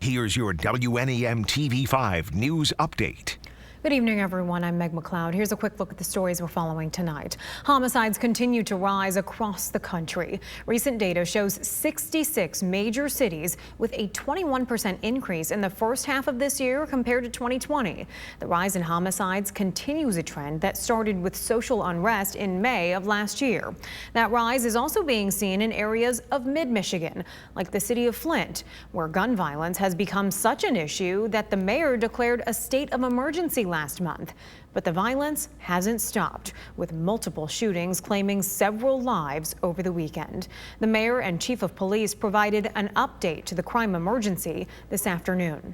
Here's your WNEM TV5 News Update. Good evening, everyone. I'm Meg McLeod. Here's a quick look at the stories we're following tonight. Homicides continue to rise across the country. Recent data shows 66 major cities with a 21% increase in the first half of this year compared to 2020. The rise in homicides continues a trend that started with social unrest in May of last year. That rise is also being seen in areas of mid-Michigan, like the city of Flint, where gun violence has become such an issue that the mayor declared a state of emergency last month. But the violence hasn't stopped, with multiple shootings claiming several lives over the weekend. The mayor and chief of police provided an update to the crime emergency this afternoon.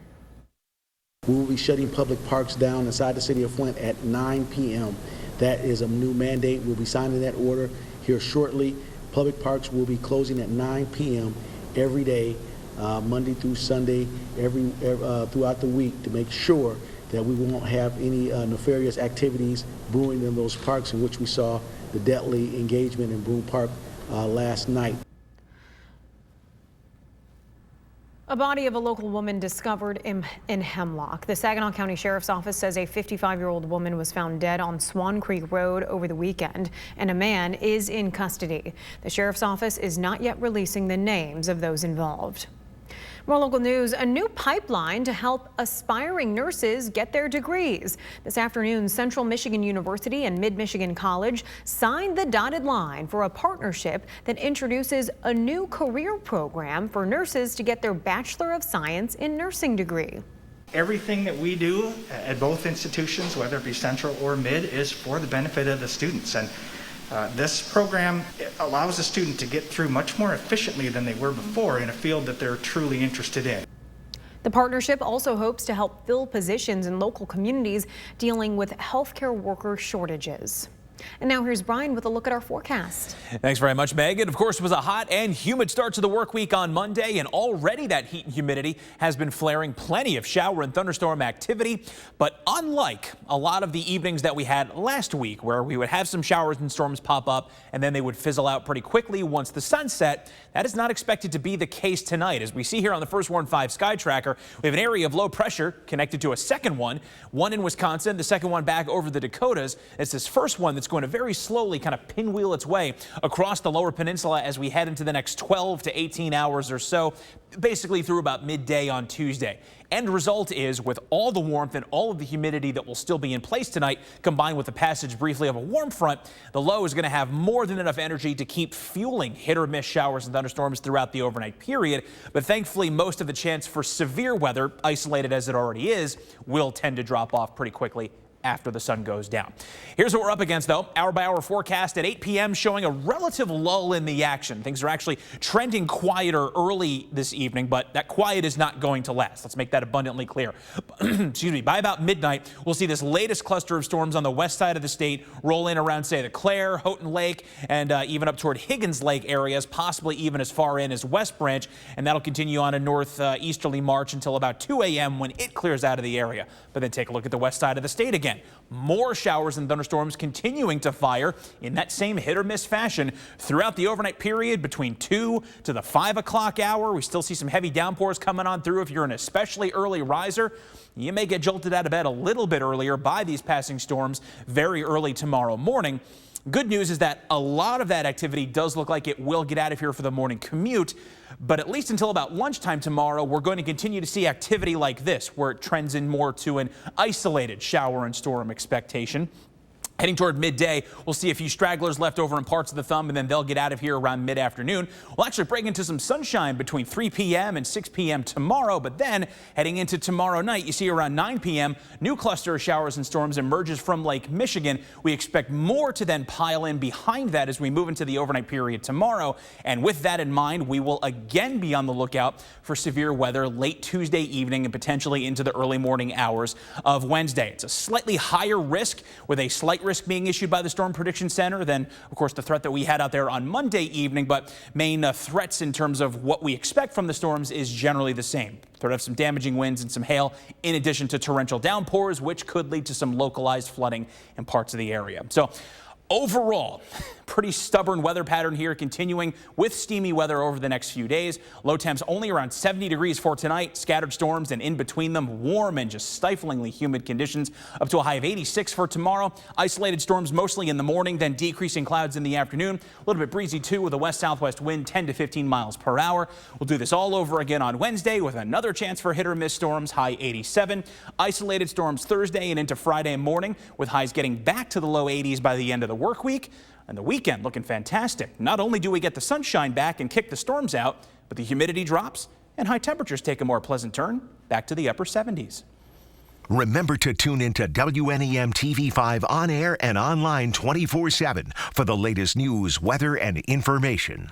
We will be shutting public parks down inside the city of Flint at 9 p.m. That is a new mandate. We'll be signing that order here shortly. Public parks will be closing at 9 p.m. every day, Monday through Sunday, throughout the week, to make sure that we won't have any nefarious activities brewing in those parks in which we saw the deadly engagement in Broome Park last night. A body of a local woman discovered in Hemlock. The Saginaw County Sheriff's Office says a 55-year-old woman was found dead on Swan Creek Road over the weekend, and a man is in custody. The Sheriff's Office is not yet releasing the names of those involved. More local news, a new pipeline to help aspiring nurses get their degrees. This afternoon, Central Michigan University and Mid-Michigan College signed the dotted line for a partnership that introduces a new career program for nurses to get their Bachelor of Science in Nursing degree. Everything that we do at both institutions, whether it be Central or Mid, is for the benefit of the students. And this program allows a student to get through much more efficiently than they were before in a field that they're truly interested in. The partnership also hopes to help fill positions in local communities dealing with healthcare worker shortages. And now here's Brian with a look at our forecast. Thanks very much, Meg. And of course, it was a hot and humid start to the work week on Monday, and already that heat and humidity has been flaring. Plenty of shower and thunderstorm activity. But unlike a lot of the evenings that we had last week, where we would have some showers and storms pop up and then they would fizzle out pretty quickly once the sun set, that is not expected to be the case tonight. As we see here on the First Warn 5 Sky Tracker, we have an area of low pressure connected to a second one in Wisconsin, the second one back over the Dakotas. It's this first one that's going to very slowly kind of pinwheel its way across the lower peninsula as we head into the next 12 to 18 hours or so, basically through about midday on Tuesday. End result is, with all the warmth and all of the humidity that will still be in place tonight, combined with the passage briefly of a warm front, the low is going to have more than enough energy to keep fueling hit or miss showers and thunderstorms throughout the overnight period. But thankfully, most of the chance for severe weather, isolated as it already is, will tend to drop off pretty quickly after the sun goes down. Here's what we're up against, though. Hour-by-hour forecast at 8 p.m. showing a relative lull in the action. Things are actually trending quieter early this evening, but that quiet is not going to last. Let's make that abundantly clear. Excuse me. By about midnight, we'll see this latest cluster of storms on the west side of the state roll in around, say, the Clare, Houghton Lake, and even up toward Higgins Lake areas, possibly even as far in as West Branch, and that'll continue on a northeasterly march until about 2 a.m. when it clears out of the area. But then take a look at the west side of the state again. More showers and thunderstorms continuing to fire in that same hit or miss fashion throughout the overnight period between 2 to the 5 o'clock hour. We still see some heavy downpours coming on through. If you're an especially early riser, you may get jolted out of bed a little bit earlier by these passing storms very early tomorrow morning. Good news is that a lot of that activity does look like it will get out of here for the morning commute, but at least until about lunchtime tomorrow, we're going to continue to see activity like this, where it trends in more to an isolated shower and storm expectation. Heading toward midday, we'll see a few stragglers left over in parts of the thumb, and then they'll get out of here around mid-afternoon. We'll actually break into some sunshine between 3 p.m. and 6 p.m. tomorrow, but then heading into tomorrow night, you see around 9 p.m., new cluster of showers and storms emerges from Lake Michigan. We expect more to then pile in behind that as we move into the overnight period tomorrow. And with that in mind, we will again be on the lookout for severe weather late Tuesday evening and potentially into the early morning hours of Wednesday. It's a slightly higher risk, with a slight risk being issued by the Storm Prediction Center than, of course, the threat that we had out there on Monday evening. But main threats in terms of what we expect from the storms is generally the same. Threat of some damaging winds and some hail, in addition to torrential downpours, which could lead to some localized flooding in parts of the area. So Overall, pretty stubborn weather pattern here, continuing with steamy weather over the next few days. Low temps only around 70 degrees for tonight. Scattered storms and in between them, warm and just stiflingly humid conditions. Up to a high of 86 for tomorrow. Isolated storms mostly in the morning, then decreasing clouds in the afternoon. A little bit breezy too, with a west-southwest wind 10 to 15 miles per hour. We'll do this all over again on Wednesday with another chance for hit or miss storms, high 87. Isolated storms Thursday and into Friday morning, with highs getting back to the low 80s by the end of the work week. And the weekend looking fantastic. Not only do we get the sunshine back and kick the storms out, but the humidity drops and high temperatures take a more pleasant turn back to the upper 70s. Remember to tune into WNEM TV5 on air and online 24/7 for the latest news, weather, and information.